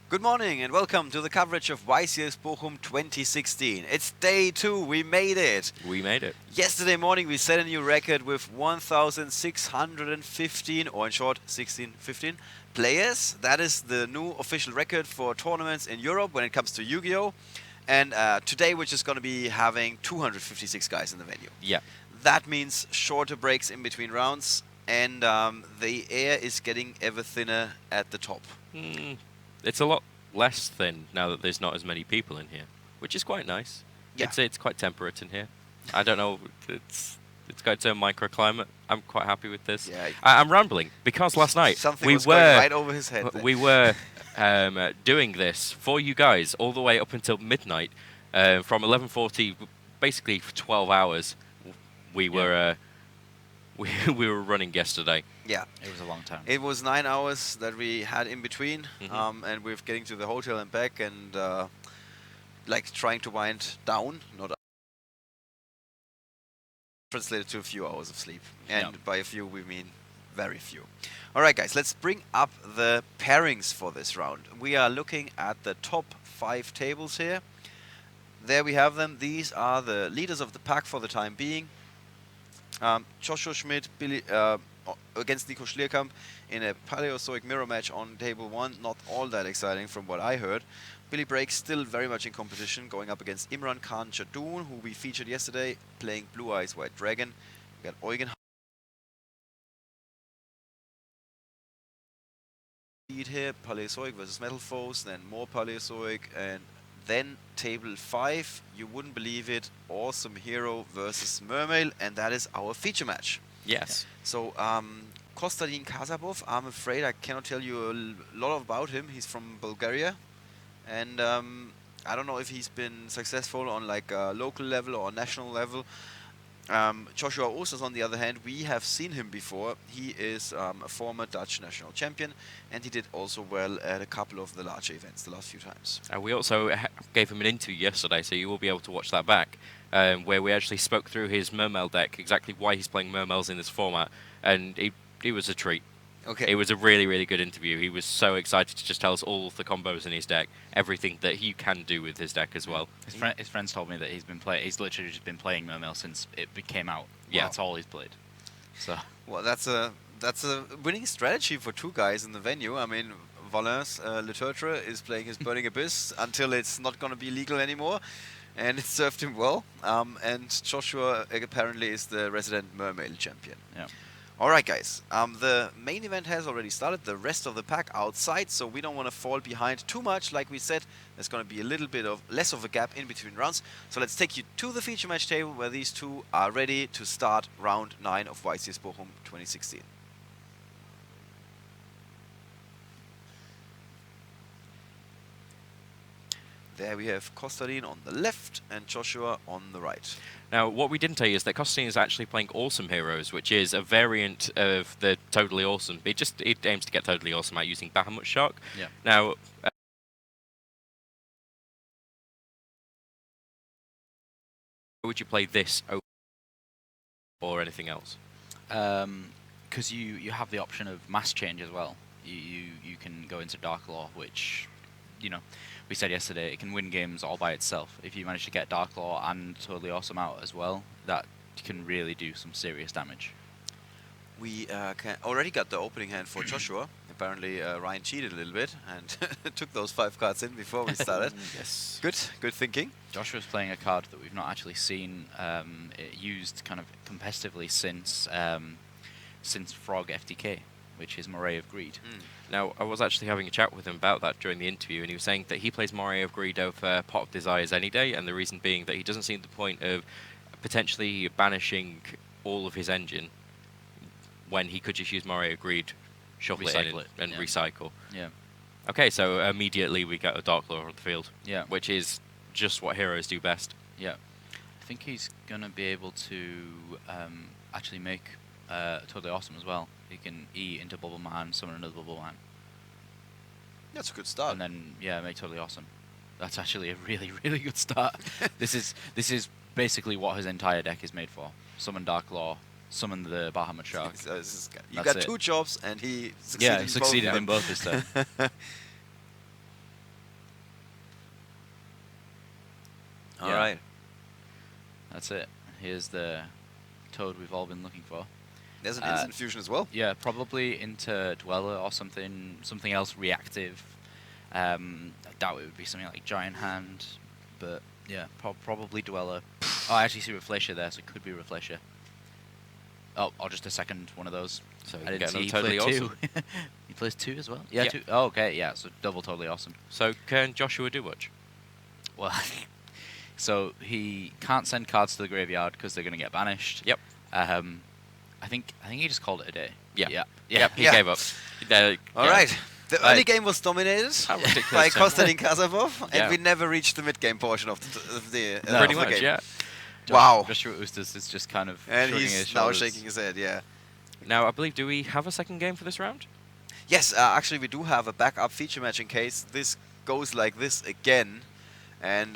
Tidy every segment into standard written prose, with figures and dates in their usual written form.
Good morning and welcome to the coverage of YCS Bochum 2016. It's day 2, we made it. We made it. Yesterday morning we set a new record with 1,615, or in short 1615 players. That is the new official record for tournaments in Europe when it comes to Yu-Gi-Oh! And today we're just going to be having 256 guys in the venue. Yeah. That means shorter breaks in between rounds, and the air is getting ever thinner at the top. It's a lot less thin now that there's not as many people in here, which is quite nice. Yeah. It's quite temperate in here. I don't know. It's got its own microclimate. I'm quite happy with this. Yeah. I'm rambling because last night Something we was were going right over his head. we were doing this for you guys all the way up until midnight, from 11:40, basically for 12 hours. We were we were running yesterday. Yeah. It was a long time. It was 9 hours that we had in between, Mhm. and we're getting to the hotel and back, and like trying to wind down, not translated to a few hours of sleep. And Yeah. by a few, we mean very few. All right, guys, let's bring up the pairings for this round. We are looking at the top 5 tables here. There we have them. These are the leaders of the pack for the time being. Joshua Schmidt, Billy against Nico Schlierkamp in a Paleozoic mirror match on table 1. Not all that exciting from what I heard. Billy Brake still very much in competition, going up against Imran Khan Jadoon, who we featured yesterday, playing Blue Eyes White Dragon. We got Eugen here, Paleozoic versus Metal Foes, then more Paleozoic, and then table 5, you wouldn't believe it, Awesome Hero versus Mermail, and that is our feature match. Yes. So, Kostadin Kazabov, I'm afraid I cannot tell you a lot about him. He's from Bulgaria, and I don't know if he's been successful on like a local level or national level. Joshua Oosters, on the other hand, we have seen him before. He is a former Dutch national champion, and he did also well at a couple of the larger events the last few times. We also gave him an interview yesterday, so you will be able to watch that back, where we actually spoke through his Mermail deck, exactly why he's playing Mermails in this format, and he was a treat. Okay. It was a really, really good interview. He was so excited to just tell us all of the combos in his deck, everything that he can do with his deck as well. His friends told me that he's literally just been playing Mermail since it came out. Yeah. That's all he's played. So Well, that's a winning strategy for two guys in the venue. I mean, Valence Literature is playing his Burning Abyss until it's not going to be legal anymore, and it served him well. And Joshua apparently is the resident Mermail champion. yeah. All right, guys. The main event has already started. The rest of the pack outside, so we don't want to fall behind too much. Like we said, there's going to be a little bit of less of a gap in between rounds. So let's take you to the feature match table where these two are ready to start round 9 of YCS Bochum 2016. There we have Kostadin on the left and Joshua on the right. Now, what we didn't tell you is that Costin is actually playing Awesome Heroes, which is a variant of the Totally Awesome. It aims to get Totally Awesome out using Bahamut Shark. Yeah. Now, would you play this or anything else? Because you have the option of mass change as well. You can go into Dark Law, which, we said yesterday, it can win games all by itself. If you manage to get Dark Law and Totally Awesome out as well, that can really do some serious damage. We already got the opening hand for Joshua. Apparently, Ryan cheated a little bit and took those 5 cards in before we started. Yes. Good thinking. Joshua's playing a card that we've not actually seen it used kind of competitively since Frog FTK, which is Moray of Greed. Now, I was actually having a chat with him about that during the interview, and he was saying that he plays Moray of Greed over Pot of Desires any day, and the reason being that he doesn't see the point of potentially banishing all of his engine when he could just use Moray of Greed, shuffle it in Recycle it, and yeah. recycle. Yeah. Okay, so immediately we get a Dark Lord on the field, Yeah. which is just what heroes do best. Yeah. I think he's going to be able to actually make Totally Awesome as well. He can E into Bubble Man, summon another Bubble Man, That's a good start. and then make Totally Awesome. That's actually a really, really good start. This is basically what his entire deck is made for. Summon Dark Law, summon the Bahamut Shark. You That's got it. 2 jobs, and he succeeded. Yeah, he succeeded in both this turn. All Yeah. right. That's it. Here's the toad we've all been looking for. There's an instant fusion as well. Yeah, probably into Dweller or something else reactive. I doubt it would be something like Giant Hand, but yeah, probably Dweller. Oh, I actually see Reflacia there, so it could be Reflacia. Oh, or just a second one of those. So I didn't get see he totally played awesome. two. He plays two as well? Yeah, Yeah. two. Oh, okay, yeah, so double totally awesome. So can Joshua do much? Well, so he can't send cards to the graveyard because they're going to get banished. Yep. I think he just called it a day. Yeah. Yeah. Yep, he Yeah. gave up. All Yeah. right. The Right. early game was dominated How ridiculous, by huh? Konstantin Kasapov, and Yeah. we never reached the mid-game portion of the No. Pretty of the much, game. yeah. Wow. Joshua Ustas is just kind of And shrugging his he's now shoulders. shaking his head, yeah. Now, I believe, do we have a second game for this round? Yes, actually we do have a backup feature match in case this goes like this again. And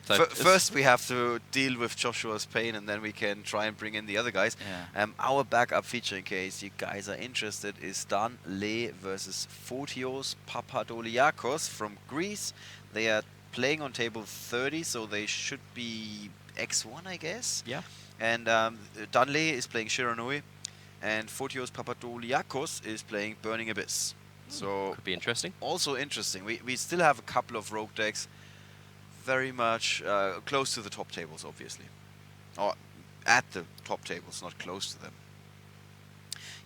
So it's- first we have to deal with Joshua's pain, and then we can try and bring in the other guys. Yeah. Our backup feature, in case you guys are interested, is Dan Le versus Fotios Papadoliakos from Greece. They are playing on table 30, so they should be X1, I guess. Yeah. And Dan Le is playing Shiranui, and Fotios Papadoliakos is playing Burning Abyss. So Could be interesting. also interesting. We still have a couple of rogue decks, very much close to the top tables, obviously, or at the top tables, not close to them.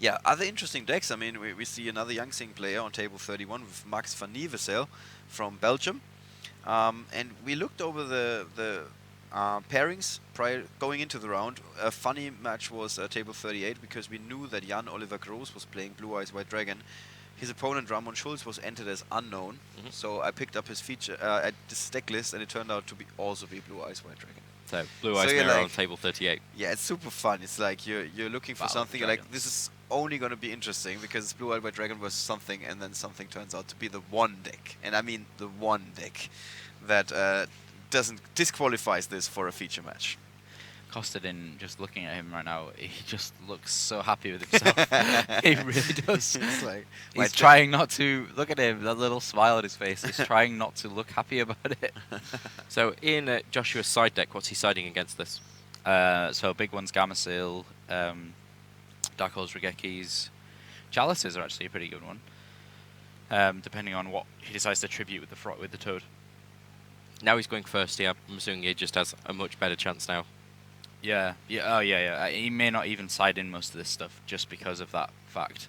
Yeah, other interesting decks. I mean, we see another Youngsing player on table 31 with Max van Nieuwesel from Belgium, and we looked over the pairings prior going into the round. A funny match was table 38 because we knew that Jan Oliver Gross was playing Blue Eyes White Dragon. His opponent Ramon Schulz was entered as unknown, Mhm. so I picked up his feature at this deck list, and it turned out to be also be Blue Eyes White Dragon. So Blue So Eyes you're Mirror on like- table 38. Yeah, it's super fun. It's like you're looking for Valve something. You're like, Dragons. this is only gonna be interesting because Blue Eyes White Dragon was something, and then something turns out to be the one deck, and I mean the one deck that doesn't disqualifies this for a feature match. Costadin, just looking at him right now, he just looks so happy with himself. He really does. It's like He's White trying not to look at him. That little smile on his face. He's trying not to look happy about it. So in Joshua's side deck, what's he siding against this? So big ones, Gamma Dark Holes Regekis. Chalices are actually a pretty good one. Depending on what he decides to tribute with the toad. Now he's going first. Yeah, I'm assuming he just has a much better chance now. Yeah. Yeah. He may not even side in most of this stuff just because of that fact.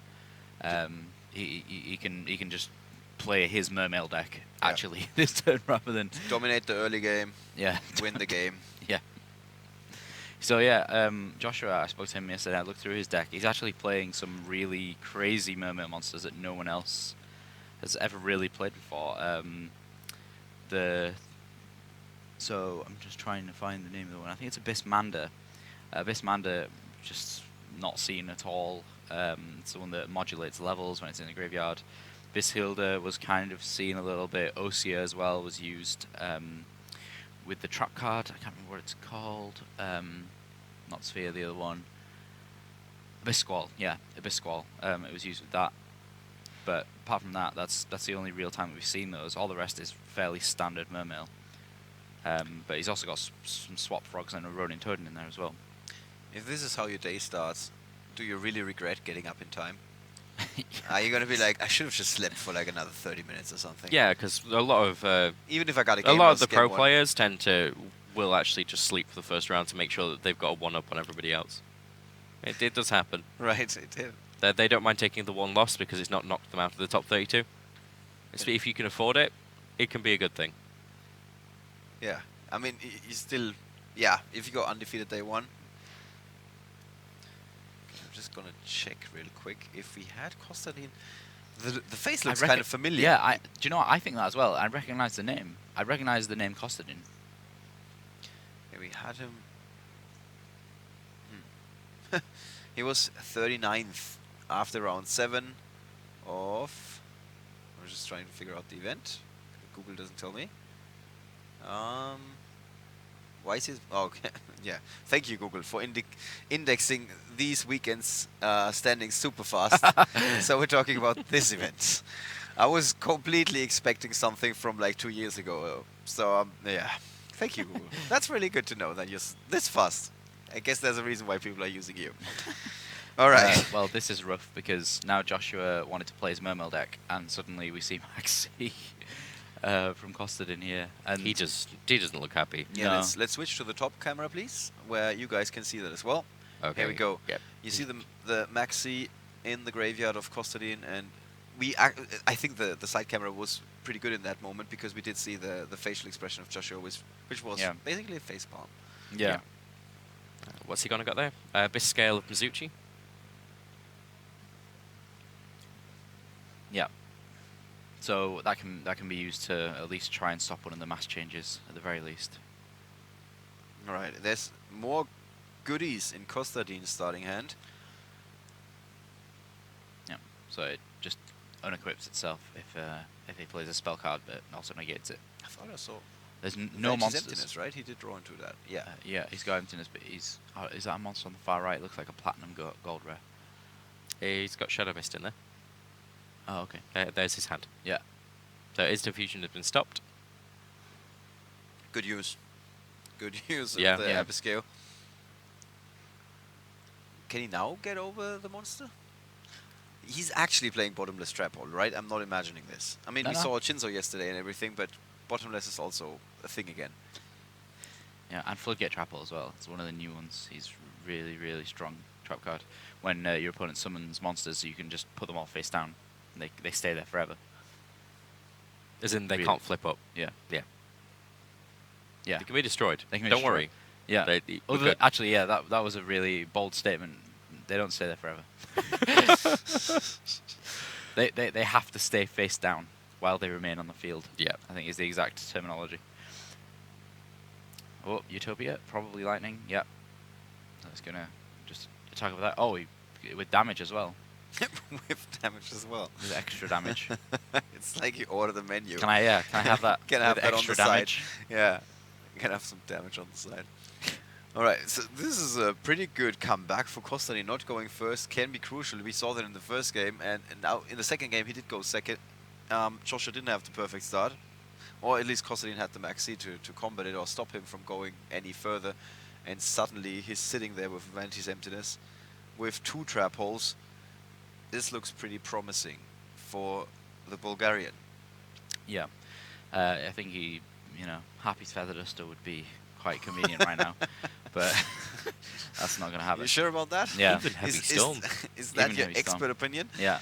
He can just play his Mermail deck Yeah. actually this turn rather than Dominate the early game, yeah. win the game. Yeah. So yeah, Joshua, I spoke to him yesterday. I looked through his deck. He's actually playing some really crazy Mermail monsters that no one else has ever really played before. So I'm just trying to find the name of the one. I think it's Abyss Manda. Abyss Manda, just not seen at all. It's the one that modulates levels when it's in the graveyard. Abyss Hilda was kind of seen a little bit. Osea as well was used with the trap card. I can't remember what it's called. Not Sphere, the other one. Abyss Squall, yeah, Abyss Squall. It was used with that. But apart from that, that's the only real time that we've seen those. All the rest is fairly standard Mermail. But he's also got some Swap Frogs and a Ronin Toadin in there as well. If this is how your day starts, do you really regret getting up in time? Are you gonna be like, I should have just slept for like another 30 minutes or something? Yeah, because a lot of Even if I got a a game lot of loss, the game pro one. players will actually just sleep for the first round to make sure that they've got a one up on everybody else. It does happen. Right, it did. They don't mind taking the one loss because it's not knocked them out of the top 32. If you can afford it, it can be a good thing. Yeah. I mean, you still, yeah, if you go undefeated day one. Okay, I'm just gonna check real quick if we had Kostadin. The face looks kind of familiar. Yeah, do you know what? I think that as well. I recognize the name. I recognize the name Kostadin. Yeah, we had him. He was 39th after round 7 of. I'm just trying to figure out the event. Google doesn't tell me. Why is his? Oh, okay. Yeah. Thank you, Google, for indexing these weekends standings super fast. So we're talking about this event. I was completely expecting something from like 2 years ago. So yeah, Thank you. That's really good to know that you're this fast. I guess there's a reason why people are using you. All right. Well, this is rough because now Joshua wanted to play his Mermail deck, and suddenly we see Maxi from Costard in here, and He doesn't look happy. Yeah, No. let's switch to the top camera, please, where you guys can see that as well. Okay. Here we go. Yep. You see the Maxi in the graveyard of Kostadin, and I think the side camera was pretty good in that moment because we did see the facial expression of Joshua, which was Yeah. basically a facepalm. yeah. What's he gonna got there? Bisque scale of Mizuchi. Yeah. So that can be used to at least try and stop one of the mass changes at the very least. All right, there's more goodies in Kostadin's starting hand. Yeah. So it just unequips itself if he plays a spell card, but also negates it. I thought I saw There's no Vengeful monsters. Emptiness, right? He did draw into that. Yeah. Yeah, he's got emptiness, but he's is that a monster on the far right? It looks like a platinum gold rare. He's got Shadow Mist in there. Oh, okay. There's his hand. Yeah. So instant fusion has been stopped. Good use. Good use Yeah. of the Yeah. Abysscale. Can he now get over the monster? He's actually playing Bottomless Trap Hole, right? I'm not imagining this. I mean, No, we no. saw Shinzo yesterday and everything, but Bottomless is also a thing again. Yeah, and Floodgate Trapple as well. It's one of the new ones. He's really, really strong trap card. When your opponent summons monsters, you can just put them all face down. And they stay there forever. As in, they Really? can't flip up. Yeah. Yeah. Yeah. They can be destroyed. They can be Don't destroyed. worry. Yeah. We're good. Actually, yeah, that was a really bold statement. They don't stay there forever. they have to stay face down while they remain on the field. Yeah. I think is the exact terminology. Oh, Utopia, probably lightning. Yeah. That's gonna just attack with that. Oh, with damage as well. With damage as well. With extra damage. It's like you order the menu. Can I have that? Can I have with that on extra the damage? side? Yeah. You can have some damage on the side. Alright, so this is a pretty good comeback for Kostani. Not going first can be crucial. We saw that in the first game, and now in the second game he did go second. Joshua didn't have the perfect start. Or at least Kostadin had the maxi to combat it or stop him from going any further. And suddenly he's sitting there with Vanti's Emptiness with 2 trap holes. This looks pretty promising for the Bulgarian. Yeah. I think Happy's Feather Duster would be quite convenient right now. But that's not going to happen. You sure about that? Yeah. Even Heavy Is Storm. is that Even your Heavy Storm. expert opinion? Yeah.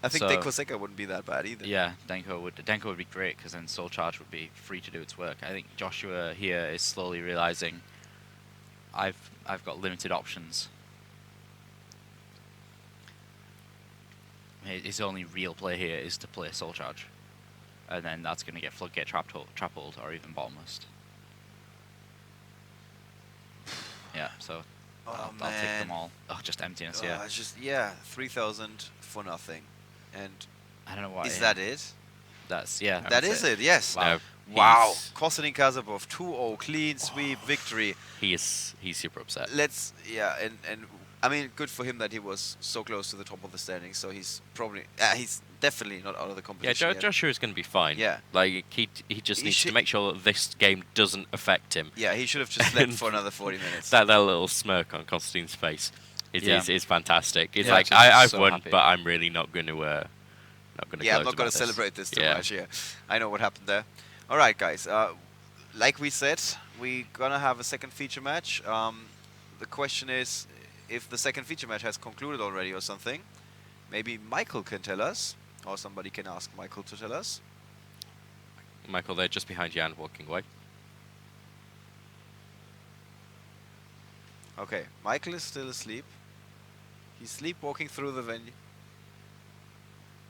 I think So- Denko Seka wouldn't be that bad either. Yeah, Denko would be great because then Soul Charge would be free to do its work. I think Joshua here is slowly realizing I've got limited options. His only real play here is to play Soul Charge, and then that's going to get Floodgate Trap Hold or even Bottomless. Yeah, so Oh, I'll take them man. all. Oh, just emptiness. Yeah, It's just 3,000 for nothing. And I don't know why. is that it? That's yeah. That that's is it. Yes. Wow. Wow. He's- Konstantin Kazapov 2-0 clean sweep victory. He's super upset. And I mean, good for him that he was so close to the top of the standings. So he's probably he's definitely not out of the Yeah, competition yet. Joshua's going to be fine. Yeah. Like he just He needs to should- make sure that this game doesn't affect him. Yeah, he should have just slept for another 40 minutes. That little smirk on Constantine's face is fantastic. It's Yeah, like just I've so won, happy. but I'm really not going to Yeah, I'm not going to celebrate this too Yeah. much here. I know what happened there. All right, guys. Like we said, we're going to have a second feature match. The question is if the second feature match has concluded already or something. Maybe Michael can tell us, or somebody can ask Michael to tell us. Michael, they're just behind you and walking away. Okay, Michael is still asleep. He's sleepwalking through the venue.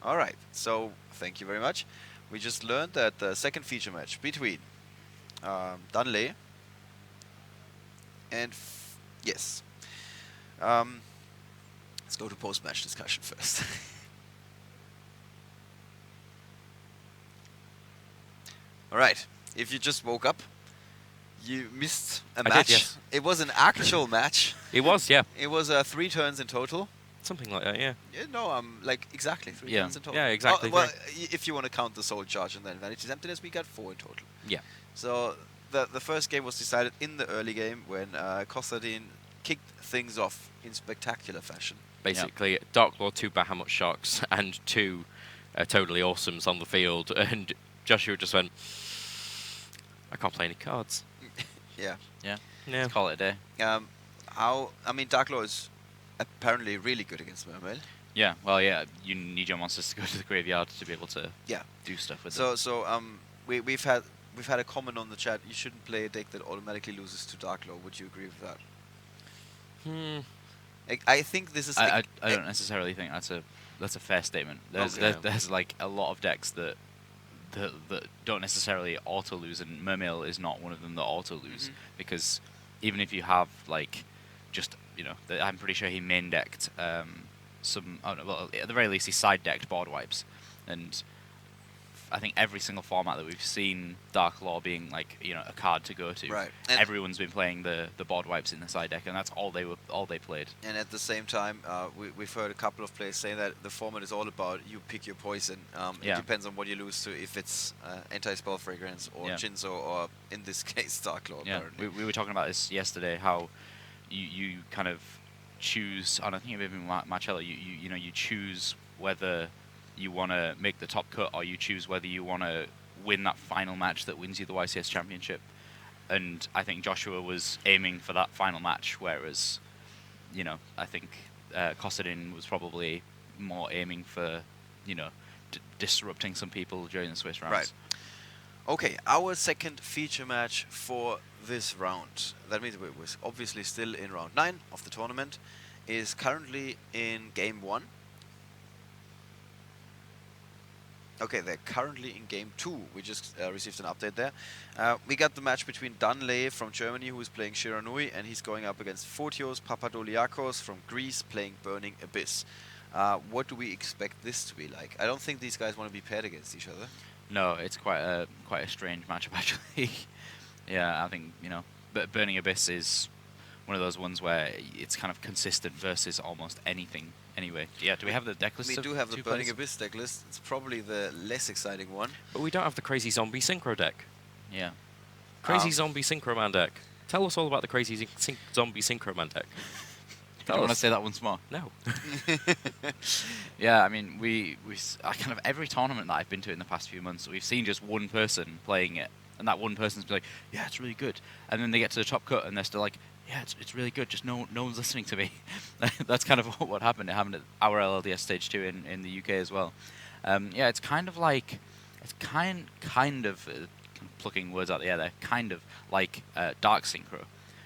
All right, so thank you very much. We just learned that the second feature match between Dunley and yes. Let's go to post-match discussion first. All right, if you just woke up, you missed a I match. did, yes. It was an actual match. It was, yeah, It was 3 turns in total. something like that, yeah. Yeah, no, like exactly 3 Yeah. turns in total. Yeah, exactly Oh, well, three. if you want to count the soul charge and then Vanity's Emptiness, we got 4 in total. Yeah. So the first game was decided in the early game when Kostadin kicked things off in spectacular fashion. Basically, Dark Lord, 2 Bahamut Sharks, and 2 Totally Awesomes on the field, and Joshua just went, I can't play any cards. Yeah. Yeah. Yeah. Let's call it a day. Dark Lord is apparently really good against Mermail. Yeah. Well, yeah. You need your monsters to go to the graveyard to be able to Yeah. do stuff with them. We've had a comment on the chat. You shouldn't play a deck that automatically loses to Dark Lord. Would you agree with that? I think this is. I don't necessarily think that's a fair statement. There's like a lot of decks that don't necessarily auto lose, and Mermail is not one of them that auto lose, because even if you have like just I'm pretty sure he main decked some well, at the very least he side decked board wipes, and I think every single format that we've seen Dark Law being like a card to go to, right. Everyone's been playing the board wipes in the side deck, and that's all they played. And at the same time, we've heard a couple of players say that the format is all about you pick your poison. It depends on what you lose to, if it's anti-spell fragrance or Jinzo, or in this case Dark Law. Yeah, we were talking about this yesterday, how you kind of choose, and I think even Marcello, you choose whether you want to make the top cut, or you choose whether you want to win that final match that wins you the YCS championship. And I think Joshua was aiming for that final match, whereas, I think Kostadin was probably more aiming for, disrupting some people during the Swiss rounds. Right. Okay, our second feature match for this round, that means we're obviously still in round 9 of the tournament, is currently in game 1. Okay, they're currently in game 2. We just received an update there. We got the match between Danley from Germany, who is playing Shiranui, and he's going up against Fotios Papadoliakos from Greece, playing Burning Abyss. What do we expect this to be like? I don't think these guys want to be paired against each other. No, it's quite a strange matchup actually. Yeah, I think but Burning Abyss is one of those ones where it's kind of consistent versus almost anything. Anyway, yeah, do we have the deck list? We do have the Burning Abyss deck list. It's probably the less exciting one. But we don't have the Crazy Zombie Synchro deck. Yeah. Crazy Zombie Synchro Man deck. Tell us all about the Crazy Zombie Synchro Man deck. Do you want to say that once more? No. Yeah, I mean, I kind of every tournament that I've been to in the past few months, we've seen just one person playing it, and that one person's been like, yeah, it's really good. And then they get to the top cut, and they're still like, yeah, it's really good, just no one's listening to me. That's kind of what happened. It happened at our LLDS Stage 2 in the UK as well. Yeah, it's kind of like, plucking words out the air there, kind of like Dark Synchro.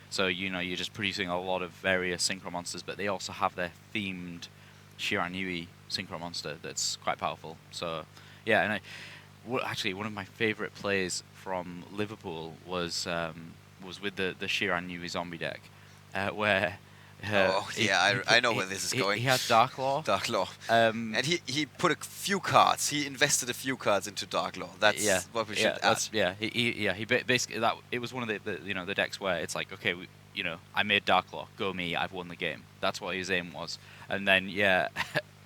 So, you're just producing a lot of various Synchro monsters, but they also have their themed Shiranui Synchro monster that's quite powerful. So, yeah, and actually, one of my favourite plays from Liverpool was with the Shiranui zombie deck, where... I know where this is going. He had Dark Law. Dark Law. And he put a few cards. He invested a few cards into Dark Law. That's what we should add. He basically that it was one of the decks where it's like, okay, I made Dark Law, go me, I've won the game. That's what his aim was. And then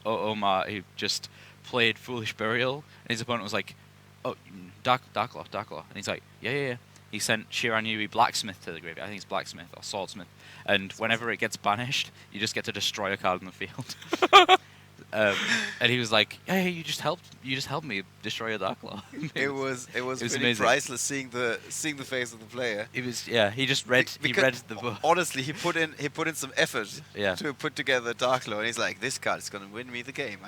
Omar, he just played Foolish Burial, and his opponent was like, oh, Dark Law, and he's like, yeah. He sent Shiranui Blacksmith to the graveyard. I think it's Blacksmith or Swordsmith. And whenever it gets banished, you just get to destroy a card in the field. And he was like, "Yeah, you just helped me destroy a Dark Law." it was pretty amazing. Priceless seeing the face of the player. It was he just read the book. Honestly, he put in some effort Yeah. to put together Dark Law, and he's like, "This card is gonna win me the game.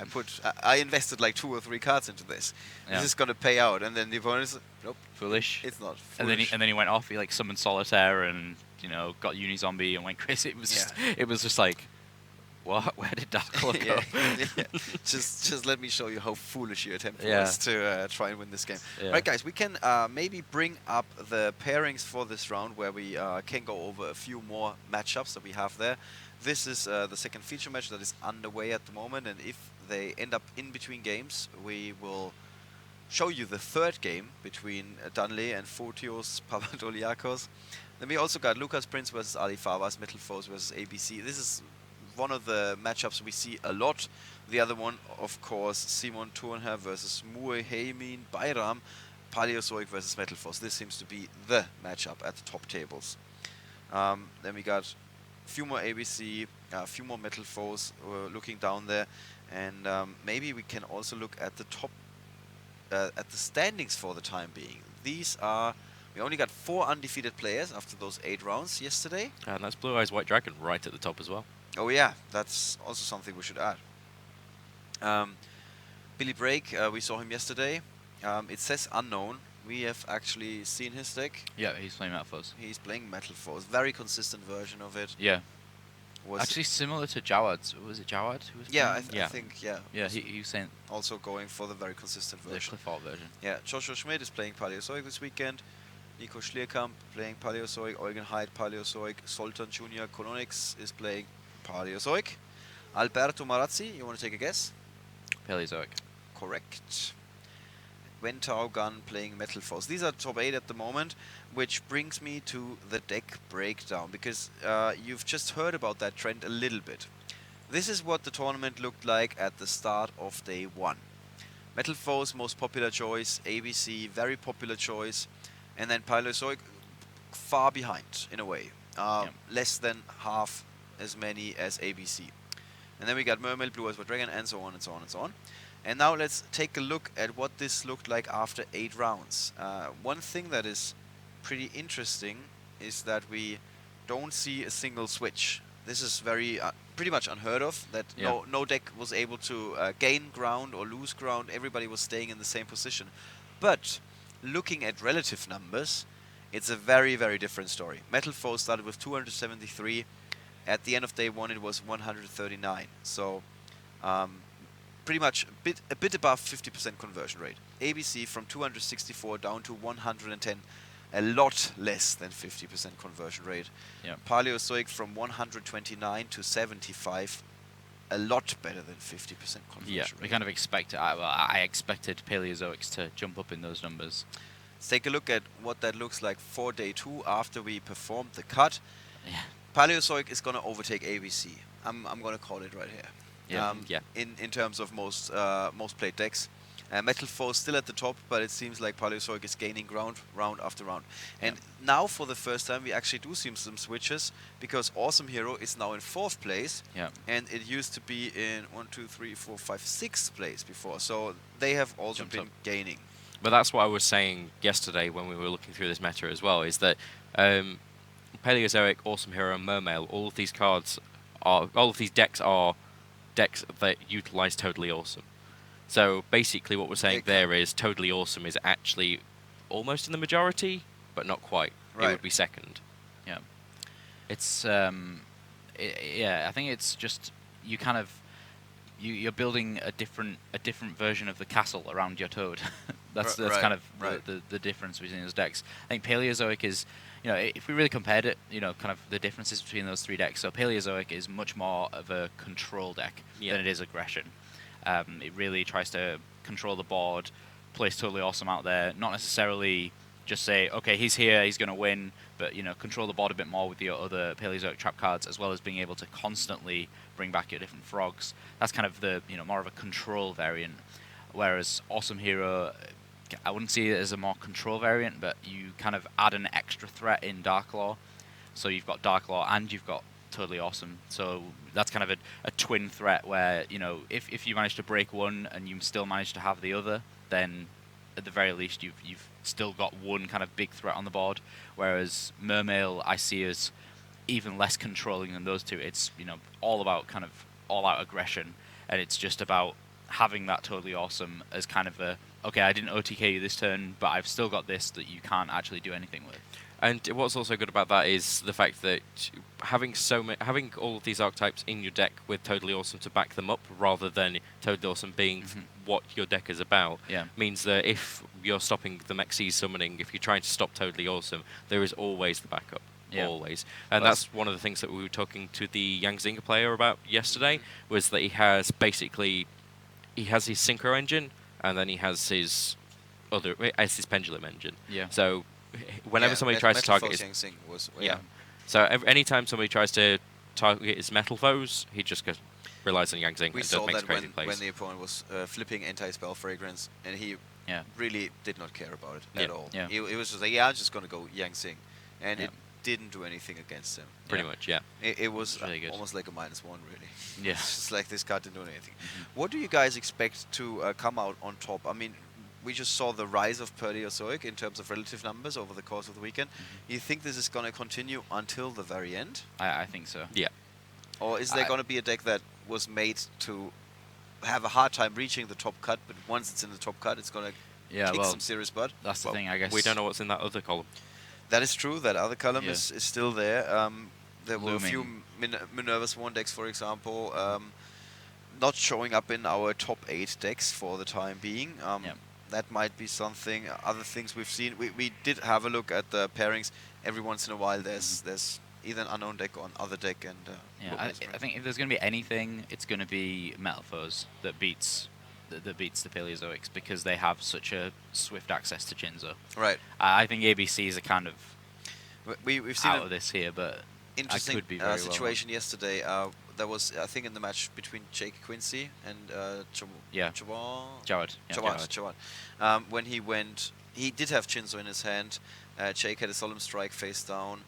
I invested like 2 or 3 cards into this. Yeah. This is gonna pay out." And then the opponent is, "Nope, Foolish. it's not." And Foolish. then he went off. He like summoned Solitaire and got Unizombie and went crazy. It was just like, what? Where did Dark Law go? Yeah. Just let me show you how foolish your attempt Yeah. was to try and win this game. Yeah. Right, guys, we can maybe bring up the pairings for this round, where we can go over a few more matchups that we have there. This is the second feature match that is underway at the moment, and if they end up in between games, we will show you the third game between Dunley and Fotios Papadoliakos. Then we also got Lucas Prince versus Ali Favas, Metal Foes versus ABC. This is one of the matchups we see a lot. The other one, of course, Simon Thurnherr versus Mueheimin Bayram. Paleozoic versus Metal Force. This seems to be the matchup at the top tables. Then we got a few more ABC, a few more Metal Force looking down there, and maybe we can also look at the top, at the standings for the time being. We only got 4 undefeated players after those 8 rounds yesterday. And that's Blue Eyes White Dragon right at the top as well. Oh yeah, that's also something we should add. Billy Brake, we saw him yesterday. It says unknown. We have actually seen his deck. Yeah, he's playing Metal Force. He's playing Metal Force. Very consistent version of it. Yeah. Was Actually, similar to Jawad's. Was it Jawad who was yeah, playing? I think, yeah. Yeah, he was saying Also going for the very consistent the version. Clifford version. Yeah, Joshua Schmidt is playing Paleozoic this weekend. Nico Schlierkamp playing Paleozoic. Eugen Heid Paleozoic. Soltan Junior Colonix is playing Paleozoic. Alberto Marazzi, you want to take a guess? Paleozoic. Correct. Wentao Gun playing Metal Force. These are top 8 at the moment, which brings me to the deck breakdown, because you've just heard about that trend a little bit. This is what the tournament looked like at the start of day 1. Metal Force, most popular choice. ABC, very popular choice. And then Paleozoic, far behind, in a way. Less than half as many as ABC. And then we got Mermaid, Blue Eyes White Dragon, and so on and so on and so on. And now let's take a look at what this looked like after 8 rounds. One thing that is pretty interesting is that we don't see a single switch. This is very pretty much unheard of, that no deck was able to gain ground or lose ground. Everybody was staying in the same position. But looking at relative numbers, it's a very, very different story. Metal Force started with 273. At the end of day 1, it was 139. So pretty much a bit above 50% conversion rate. ABC from 264 down to 110, a lot less than 50% conversion rate. Paleozoic from 129 to 75, a lot better than 50% conversion rate. We kind of expected. I expected Paleozoics to jump up in those numbers. Let's take a look at what that looks like for day 2 after we performed the cut. Yeah. Paleozoic is going to overtake ABC. I'm going to call it right here. In terms of most played decks. Metal Force still at the top, but it seems like Paleozoic is gaining ground round after round. And now for the first time we actually do see some switches, because Awesome Hero is now in 4th place. And it used to be in 1, 2, 3, 4, 5, 6th place before. So they have also been gaining. But that's what I was saying yesterday when we were looking through this meta as well, is that Paleozoic, Awesome Hero, and Mermail, all of these decks are decks that utilize Totally Awesome. So basically what we're saying there is Totally Awesome is actually almost in the majority, but not quite. It would be second. Yeah. It's I think it's just you're building a different version of the castle around your toad. that's kind of the difference between those decks. I think Paleozoic is, if we really compared it, kind of the differences between those 3 decks. So Paleozoic is much more of a control deck than it is aggression. It really tries to control the board, place Totally Awesome out there, not necessarily just say, okay, he's here, he's going to win, but control the board a bit more with your other Paleozoic trap cards, as well as being able to constantly bring back your different frogs. That's kind of the more of a control variant. Whereas Awesome Hero, I wouldn't see it as a more control variant, but you kind of add an extra threat in Dark Law. So you've got Dark Law and you've got Totally Awesome. So that's kind of a twin threat where, if you manage to break one and you still manage to have the other, then at the very least you've still got one kind of big threat on the board. Whereas Mermail I see as even less controlling than those two. It's all about kind of all-out aggression, and it's just about having that Totally Awesome as kind of okay, I didn't OTK you this turn, but I've still got this that you can't actually do anything with. And what's also good about that is the fact that having all of these archetypes in your deck with Totally Awesome to back them up, rather than Totally Awesome being what your deck is about, means that if you're stopping the Mexes summoning, if you're trying to stop Totally Awesome, there is always the backup. Always. And that's one of the things that we were talking to the Yang Zinga player about yesterday, was that he has his Synchro engine, and then he has his Pendulum engine. So whenever somebody tries to target his... So anytime somebody tries to target his metal foes, he just relies on Yang Zinga and makes crazy plays. When the opponent was flipping Anti-Spell Fragrance, and he Yeah. really did not care about it Yeah. at all. Yeah. It was just like, yeah, I'm just going to go Yang Xing. And Yeah. it didn't do anything against him. Pretty Yeah. much, yeah. It was really good. almost like a -1, really. Yeah. It's just like this card didn't do anything. Mhm. What do you guys expect to come out on top? I mean, we just saw the rise of Perdiozoic in terms of relative numbers over the course of the weekend. Mhm. You think this is going to continue until the very end? I think so. Yeah. Or is there I- going to be a deck that was made to have a hard time reaching the top cut, but once it's in the top cut, it's going to Yeah. kick Well, some serious butt? that's the Well, thing. I guess We don't know what's in that other column. That is true. That other column Yeah. is still there. There were a few Looming. Minerva Sworn decks, for example, not showing up in our top 8 decks for the time being. Yeah. That might be something. Other things we've seen. We did have a look at the pairings. Every once in a while, there's either an unknown deck or an other deck. And Yeah, I think if there's going to be anything, it's going to be Metal Foes that beats the Paleozoics because they have such a swift access to Chinzo. right. I think ABCs are kind of We've seen out an of this here, but interesting could be very well. situation yesterday. There was, I think, in the match between Jake Quincy and Yeah. Chawad. Jawad. Yeah, Chawad. When he did have Chinzo in his hand. Jake had a Solemn Strike face down,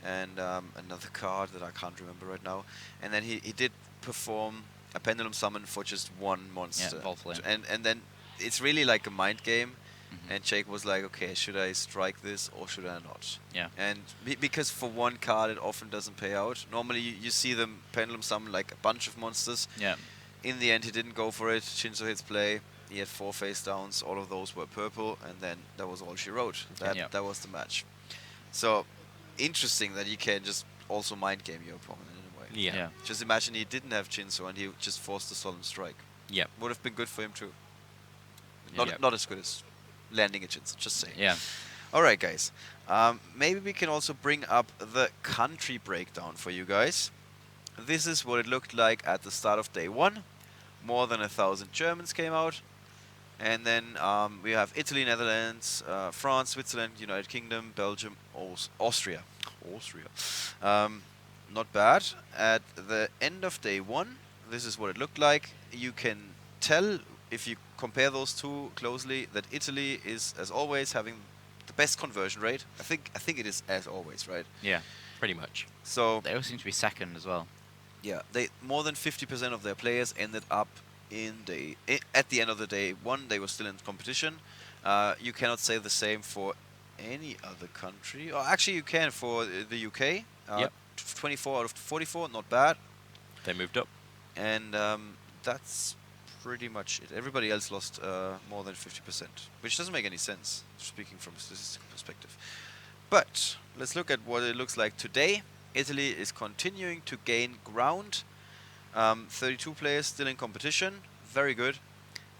and another card that I can't remember right now. And then he did perform a Pendulum Summon for just one monster. Volflame. And then it's really like a mind game. Mhm. And Jake was like, okay, should I strike this or should I not? Yeah. And because for one card it often doesn't pay out. Normally you see them Pendulum Summon like a bunch of monsters. Yeah. In the end he didn't go for it. Shinzo hits play. He had 4 face downs. All of those were purple. And then that was all she wrote. That was the match. So interesting that you can just also mind game your opponent in a way. Yeah. Yeah. Just imagine he didn't have Shinzo and he just forced a Solemn Strike. Yeah. Would have been good for him too. Yeah. Not as good as landing a Shinzo, just saying. Yeah. Alright guys, maybe we can also bring up the country breakdown for you guys. This is what it looked like at the start of day 1. More than 1,000 Germans came out. And then we have Italy, Netherlands, France, Switzerland, United Kingdom, Belgium, Austria. Not bad. At the end of day 1, this is what it looked like. You can tell, if you compare those two closely, that Italy is, as always, having the best conversion rate. I think it is as always, right? Yeah. Pretty much. So They all seem to be second as well. yeah, they more than 50% of their players ended up at the end of the day 1. They were still in competition. You cannot say the same for any other country. Or actually, you can for the UK. Yep. 24 out of 44, not bad. They moved up. And that's pretty much it. Everybody else lost more than 50%, which doesn't make any sense, speaking from a statistical perspective. But let's look at what it looks like today. Italy is continuing to gain ground. 32 players still in competition. Very good.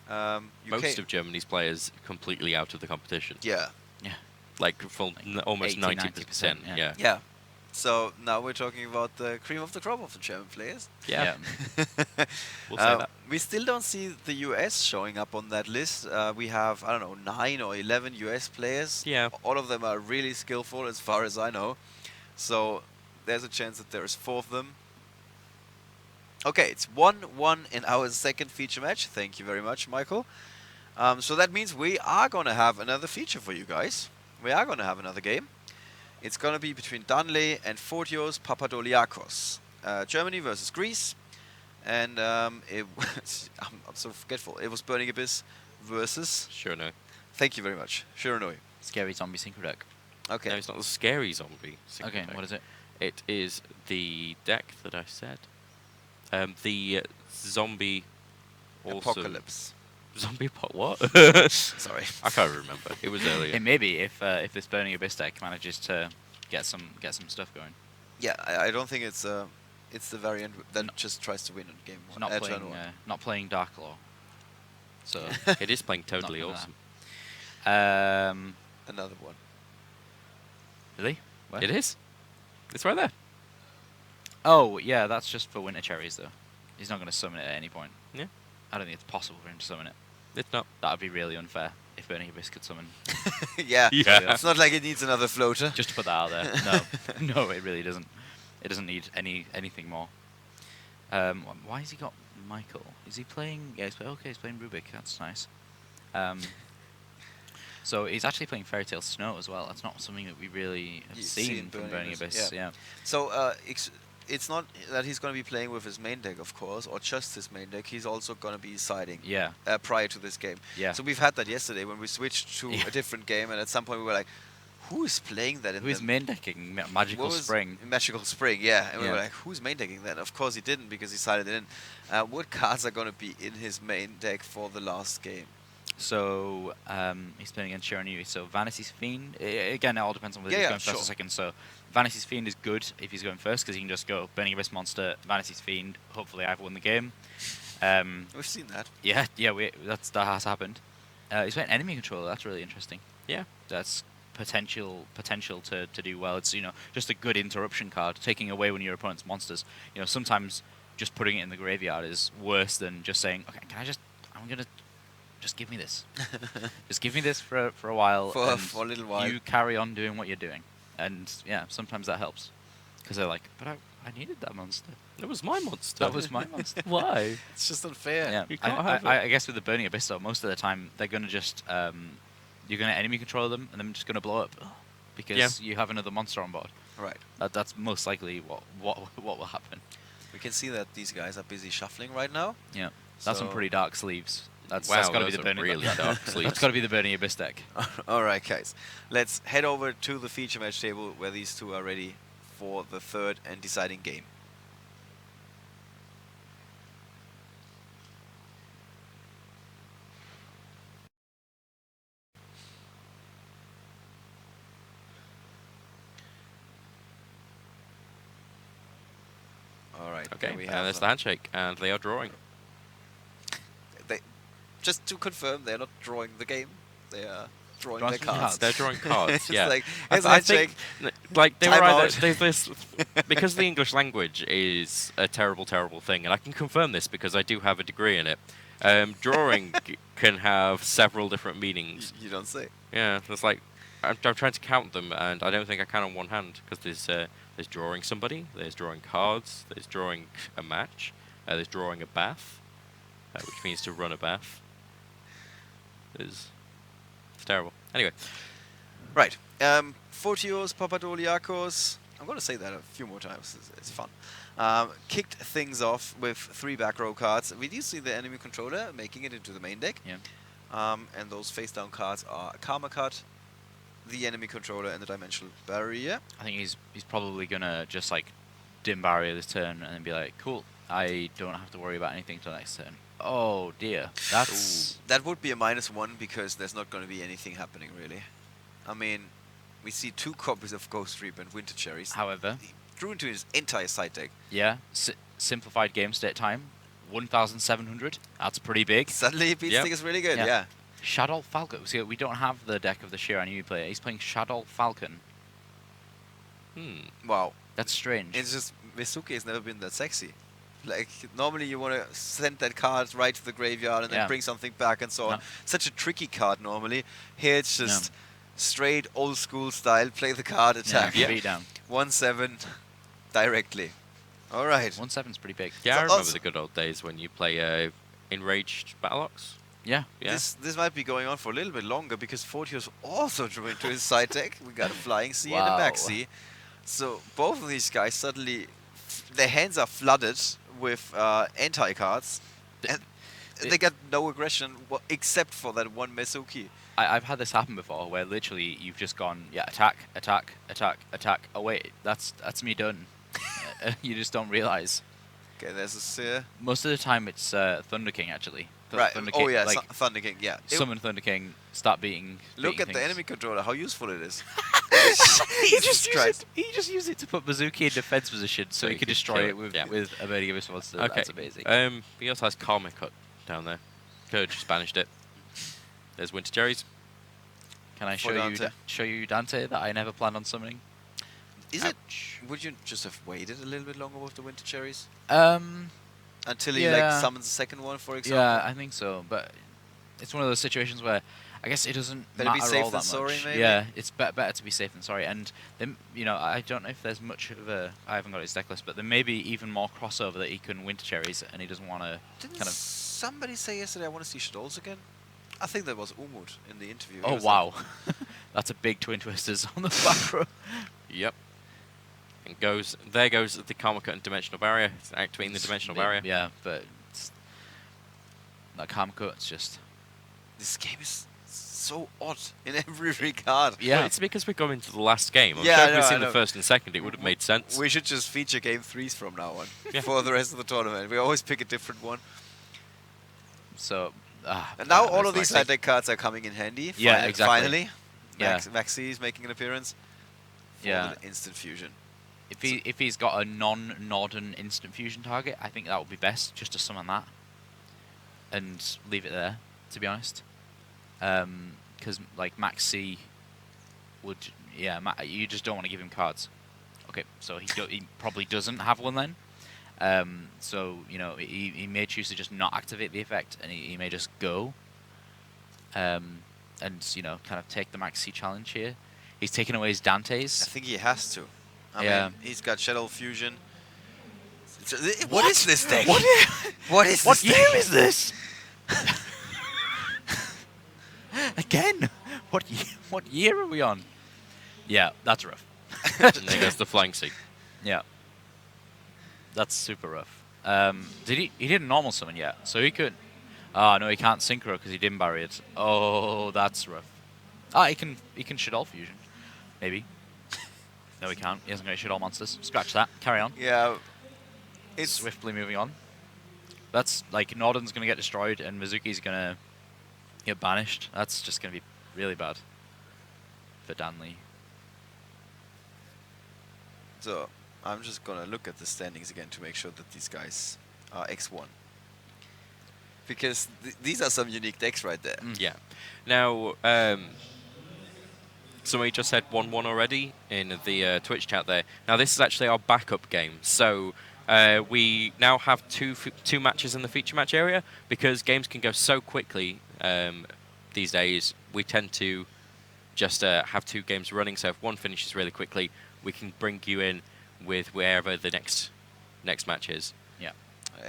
UK, Most of Germany's players completely out of the competition. yeah. Yeah. Like full, almost 80, 90%. 90%, Yeah. Yeah. So now we're talking about the cream of the crop of the German players. Yeah. We'll say that. We still don't see the US showing up on that list. We have, I don't know, 9 or 11 US players. Yeah. All of them are really skillful as far as I know. So there's a chance that there's 4 of them. Okay, it's 1-1 in our second feature match. Thank you very much, Michael. So that means we are going to have another feature for you guys. We are going to have another game. It's going to be between Danley and Fortios Papadoliakos. Germany versus Greece. And it was, I'm so forgetful. It was Burning Abyss versus... Sure, no. Thank you very much. Shiranui. Scary zombie synchro deck. Okay. No, it's not the scary zombie. Okay, what is it? It is the deck that I said. The zombie. Apocalypse. Zombie what? Sorry. I can't remember. It was earlier. It may be if this Burning Abyss deck manages to get some stuff going. Yeah, I don't think it's the variant that just tries to win on game It's one. not turn playing one. not playing Dark Law. So It is playing totally Not awesome. Another one. Really? Where? It is. It's right there. Oh yeah, that's just for Winter Cherries though. He's not going to summon it at any point. Yeah. I don't think it's possible for him to summon it. It's not. That would be really unfair if Burning Abyss could summon. Yeah. Yeah. It's not like it needs another floater. Just to put that out there. No, no, it really doesn't. It doesn't need anything more. Why has he got Michael? Is he playing? Yeah, he's playing Rubik. That's nice. So he's actually playing Fairy Tale Snow as well. That's not something that we really have seen from Burning Abyss. Yeah. So it's not that he's going to be playing with his main deck, of course, or just his main deck. He's also going to be siding. Yeah. Prior to this game. Yeah. So we've had that yesterday when we switched to Yeah. a different game, and at some point we were like, "Who is playing that?" Who's main decking Magical Spring? Magical Spring, yeah. And we Yeah. were like, "Who's main decking that?" Of course he didn't because he sided in. What cards are going to be in his main deck for the last game? So he's playing against Shiranui. So Vanity's Fiend. Again, it all depends on whether he's going first or second. So Vanity's Fiend is good if he's going first because he can just go Burning Abyss monster, Vanity's Fiend. Hopefully, I've won the game. We've seen that. Yeah, that has happened. He's playing enemy controller. That's really interesting. Yeah. That's potential to do well. It's just a good interruption card, taking away one of your opponent's monsters. Sometimes just putting it in the graveyard is worse than just saying, okay, I'm gonna just give me this. Just give me this for a while. For and a little while. You carry on doing what you're doing. And yeah, sometimes that helps. Because they're like, but I needed that monster. It was my monster. That was my monster. Why? It's just unfair. Yeah, You can't have it. I guess with the Burning Abyss, though, most of the time they're going to just you're going to enemy control them, and then just going to blow up because you have another monster on board. Right. That's most likely what will happen. We can see that these guys are busy shuffling right now. Yeah, that's some So- pretty dark sleeves. That's Wow, got to be those the are Burning really dark sleeves. That's got to be the Burning Abyss deck. All right, guys. Let's head over to the feature match table where these two are ready for the third and deciding game. All right. Okay, we and have there's the handshake, and they are drawing. they, just to confirm, they're not drawing the game. They are drawing Drawing their some cards. They're drawing cards, It's yeah. like, I here's a I think, handshake. like, they were Time either, out. there's this, because the English language is a terrible, terrible thing, and I can confirm this because I do have a degree in it. Drawing can have several different meanings. You don't say. Yeah, it's like, I'm trying to count them, and I don't think I can on one hand, because there's drawing somebody, there's drawing cards, there's drawing a match, there's drawing a bath, which means to run a bath. It's terrible. Anyway, Right. Photios Papadoliakos. I'm going to say that a few more times. It's fun. Kicked things off with 3 back row cards. We do see the enemy controller making it into the main deck. Yeah. And those face down cards are Karma Cut, the enemy controller, and the Dimensional Barrier. I think he's probably gonna just like dim barrier this turn and then be like, cool, I don't have to worry about anything till next turn. Oh dear, that's That would be a -1 because there's not going to be anything happening really. I mean, we see 2 copies of Ghost Reap and Winter Cherries. however, He drew into his entire side deck. yeah, simplified game state time, 1,700. That's pretty big. Suddenly, Beat Yep. Stick is really good. Yeah. Yeah. Shadow Falcon. See, we don't have the deck of the Shiranui player. He's playing Shadow Falcon. Wow. That's strange. It's just Misuke has never been that sexy. Like normally you want to send that card right to the graveyard and then Yeah. bring something back and so on. No. Such a tricky card normally. Here it's Yeah. just straight old school style. Play the card, attack. Yeah, beat down. 1/7 directly. All right. 1/7's pretty big. yeah, So I remember also- the good old days when you play Enraged Battleox. Yeah. Yeah. This might be going on for a little bit longer because Photios also drew into his side deck. We got a Flying Sea and a Back Wow. Sea. So both of these guys suddenly, their hands are flooded with anti-cards. And they got no aggression except for that one Mesuki. I've had this happen before where literally you've just gone, yeah, attack, attack, attack, attack. Oh wait, that's me done. You just don't realize. Okay, there's this. Most of the time it's Thunder King actually. Right. Thunder Oh King, yeah, like Thunder King. Yeah. summon Thunder King, start beating. Look beating at the things. enemy controller. How useful it is. He Jesus just Christ. used it to put Bazooki in defense position so So he he could could destroy kill it it, with yeah. a Burning Abyss monster. Okay. That's amazing. He also has Karmic Cut down there. Could have just banished it. There's Winter Cherries. Can I for Dante. show you Dante that I never planned on summoning? Is it? Ouch. Would you just have waited a little bit longer with the Winter Cherries until he yeah. like summons the second one, for example? Yeah, I think so. But it's one of those situations where I guess it doesn't Better be matter safe all than that sorry, much. maybe? Yeah, it's better to be safe than sorry. And then, I don't know if there's much of a. I haven't got his deck list, but there may be even more crossover that he can Winter Cherries, and he doesn't want to Didn't kind of. somebody say yesterday I want to see Stolz again? I think that was Umut in the interview. He Oh was like, wow, that's a big twin twisters on the back row. Yep. And there goes the Karma Cut and Dimensional Barrier. It's activating the Dimensional Barrier. Yeah, but that Karma Cut, it's just this game is so odd in every regard. yeah. Well, it's because we're going to the last game. I'm Yeah, sure I if we'd know, I seen the know. first and second, it would have made sense. We should just feature game 3s from now on Yeah. for the rest of the tournament. We always pick a different one. So And now all that's of these nice. side deck cards are coming in handy. Yeah, exactly. Finally. Yeah. Maxi is making an appearance. For Yeah. the instant fusion. If he's got a non-Norden instant fusion target, I think that would be best, just to summon that and leave it there. To be honest, because like Max C would, yeah, you just don't want to give him cards. Okay, so he probably doesn't have one then. So you know he may choose to just not activate the effect, and he may just go. And you know kind of take the Max C challenge here. He's taking away his I Dante's. think he has to. I Yeah. mean, he's got Shadow Fusion. What is this deck? What? What is What this year deck? is this? Again? What year are we on? Yeah, that's rough. And there goes the Flying Sea. Yeah. That's super rough. He didn't normal summon yet, so he could. Ah, no, he can't synchro because he didn't barrier it. Oh, that's rough. He can shit all fusion, maybe. No, he can't. He hasn't got shit all monsters. Scratch that. Carry on. Yeah. It's Swiftly moving on. That's like Norden's gonna get destroyed and Mizuki's gonna get banished. That's just gonna be really bad for Danley. so. I'm just gonna look at the standings again to make sure that these guys are X1. Because these are some unique decks right there. Yeah. Now, somebody just said 1-1 already in the Twitch chat there. Now, this is actually our backup game. So, we now have two matches in the feature match area. Because games can go so quickly these days, we tend to just have 2 games running. So, if one finishes really quickly, we can bring you in with wherever the next match is. Yeah.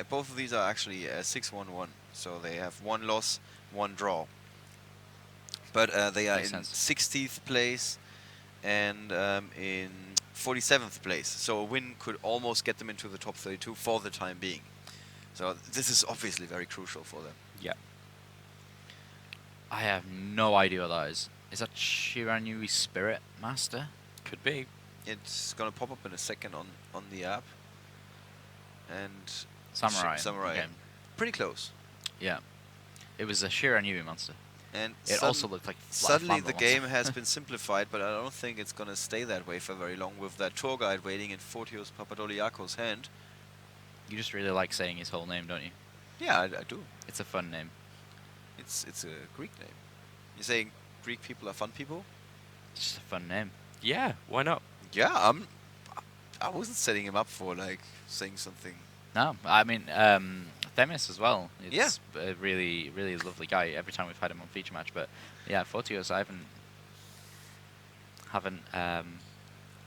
Both of these are actually 6-1-1. So they have 1 loss, 1 draw. But they are Makes in sense. 60th place and in 47th place. So a win could almost get them into the top 32 for the time being. So this is obviously very crucial for them. Yeah. I have no idea what that is. Is that Shiranui Spirit Master? Could be. It's gonna pop up in a second on the app. And Samurai. Samurai. Okay. Pretty close. Yeah. It was a Shiranui monster. And It also looked like suddenly the Flambo game monster. has been simplified, but I don't think it's gonna stay that way for very long with that tour guide waiting in Fotios Papadoliakos' hand. You just really like saying his whole name, don't you? Yeah, I do. It's a fun name. It's a Greek name. You're saying Greek people are fun people? It's just a fun name. Yeah, why not? Yeah, I wasn't setting him up for like saying something. No, I mean Themis as well. Yeah. It's a really, really lovely guy. Every time we've had him on feature match, but yeah, Photios, I haven't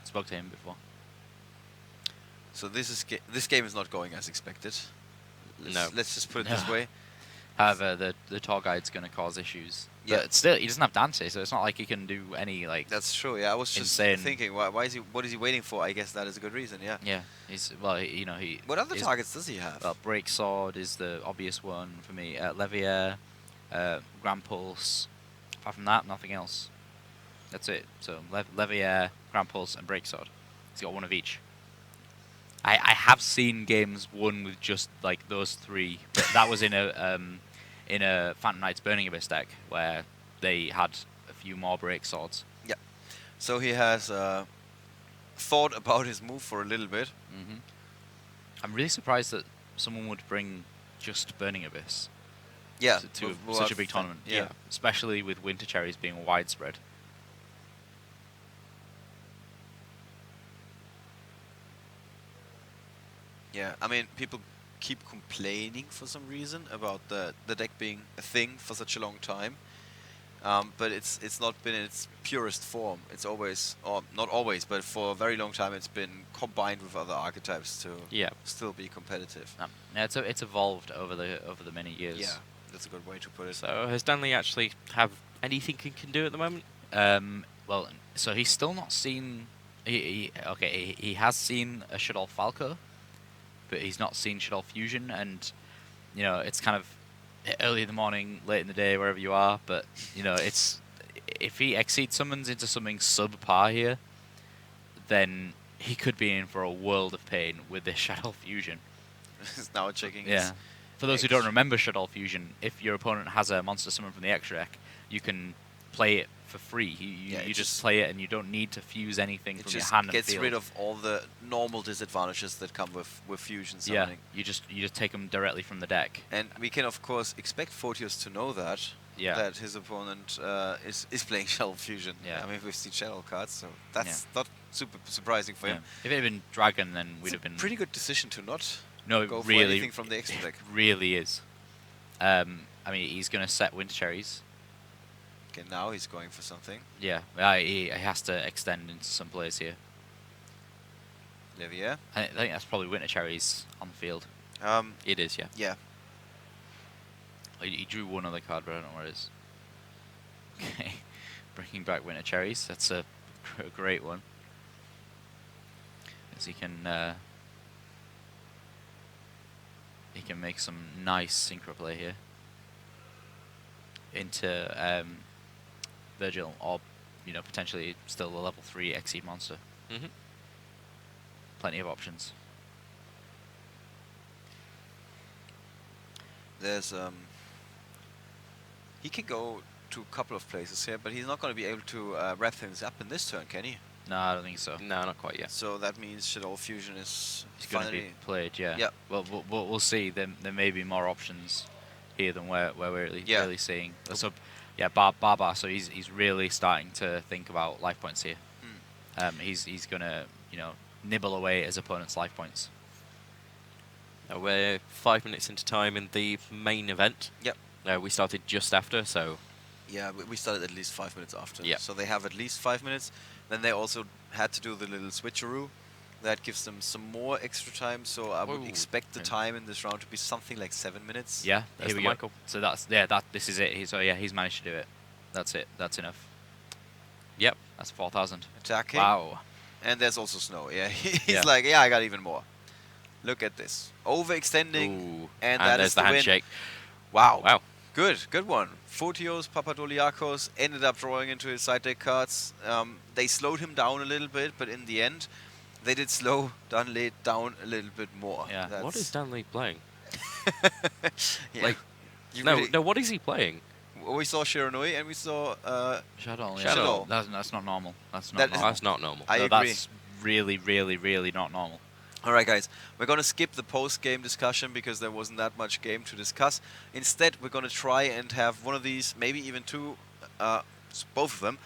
spoke to him before. So this game is not going as expected. No. Let's just put it No. this way. However, the tour guide's going to cause issues. Yeah. But still, he doesn't have Dante, so it's not like he can do any like. That's true. Yeah, I was just Insane. thinking, why is he? What is he waiting for? I guess that is a good reason. Yeah. Yeah, he's well, you know, he. What other is- targets does he have? Well, Break Sword is the obvious one for me. Levier, Grand Pulse. Apart from that, nothing else. That's it. So Levier, Grand Pulse, and Break Sword. He's got one of each. I have seen games won with just like those 3, but that was in a Phantom Knights Burning Abyss deck where they had a few more Break Swords. So he has thought about his move for a little bit. hmm I'm really surprised that someone would bring just Burning Abyss Yeah, to with such a big fun- tournament. Yeah. Especially with Winter Cherries being widespread. Yeah, I mean, people keep complaining for some reason about the deck being a thing for such a long time. But it's not been in its purest form. It's always, or not always, but for a very long time, it's been combined with other archetypes to Yeah. still be competitive. Yeah, it's evolved over the many years. Yeah, That's a good way to put it. So has Danley actually have anything he can do at the moment? Well, so he's still not seen. He has seen a Shuttle Falco, but he's not seen Shuttle Fusion, and it's kind of early in the morning, late in the day, wherever you are. But it's if he exceeds summons into something subpar here, then he could be in for a world of pain with this Shadow Fusion. He's now checking Yeah. his For those who don't remember Shadow Fusion, if your opponent has a monster summon from the extra deck, you can play it for free. You just play it, and you don't need to fuse anything it from your just hand and gets field. rid of all the normal disadvantages that come with fusion summoning. Yeah, you just take them directly from the deck. And we can of course expect Photios to know that. Yeah. That his opponent is playing Shadow Fusion. Yeah. I mean, we've seen Shadow cards, so that's not super surprising for him. If it had been Dragon, then we'd It's have a been pretty good decision to not No, go it for really, anything from the extra deck. really is. I mean, he's going to set Winter Cherries. Okay, now he's going for something. Yeah, he has to extend into some plays here. Levier. I think that's probably Winter Cherries on the field. It is, yeah. Yeah. He drew one other card, but I don't know where it is. Okay, bringing back Winter Cherries. That's a great one. As he can make some nice synchro play here into Virgil, or potentially still a level 3 Exceed monster. Mm-hmm. Plenty of options. There's he can go to a couple of places here, but he's not going to be able to wrap things up in this turn, can he? No, I don't think so. No, not quite yet. So that means Shadow Fusion is It's going to be finally played, yeah. Yeah. Well, we'll see. There may be more options here than where we're really seeing. So, yeah, Baba. So he's really starting to think about life points here. He's going to nibble away at his opponent's life points. We're 5 minutes into time in the main event. Yep. We started just after, so Yeah, we started at least 5 minutes after. Yeah. So they have at least 5 minutes. Then they also had to do the little switcheroo. That gives them some more extra time. So I would Whoa, expect the okay. time in this round to be something like 7 minutes. Yeah, There's here the we go. Michael. So this is it. He's managed to do it. That's it. That's enough. Yep. That's 4,000. Attacking. Wow. And there's also Snow. Yeah, he's Yeah. like, yeah, I got even more. Look at this. Overextending. Ooh. And And that there's is the the win. handshake. Wow. Wow. Good one. Photios Papadoliakos ended up drawing into his side deck cards. They slowed him down a little bit, but in the end, they did slow Dunley down a little bit more. Yeah. What is Danley playing? Yeah. Like, You no, really- no. What is he playing? We saw Shiranui and we saw Shadow. Yeah. Shadow. That's not normal. That's not That is- normal. That's not normal. I No, agree. That's really, really, really not normal. Alright guys, we're going to skip the post-game discussion because there wasn't that much game to discuss. Instead, we're going to try and have one of these, maybe even two, both of them,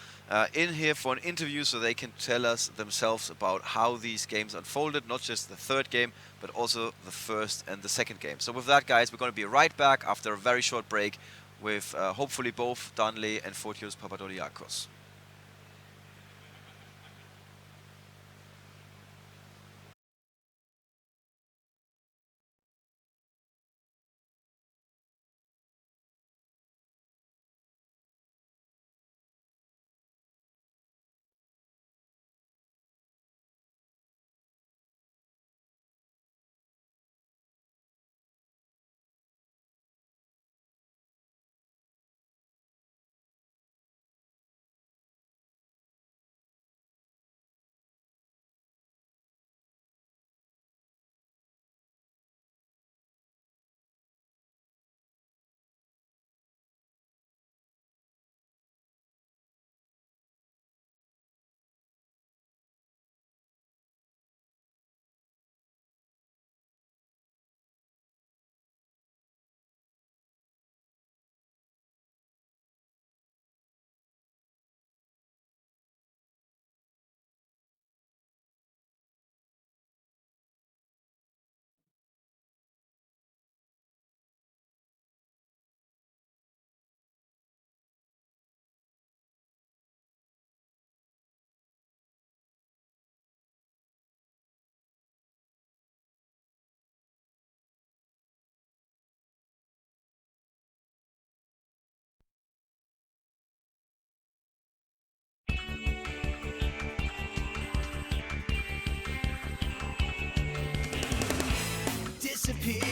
in here for an interview so they can tell us themselves about how these games unfolded, not just the third game, but also the first and the second game. So with that guys, we're going to be right back after a very short break with hopefully both Danley and Photios Papadoliakos.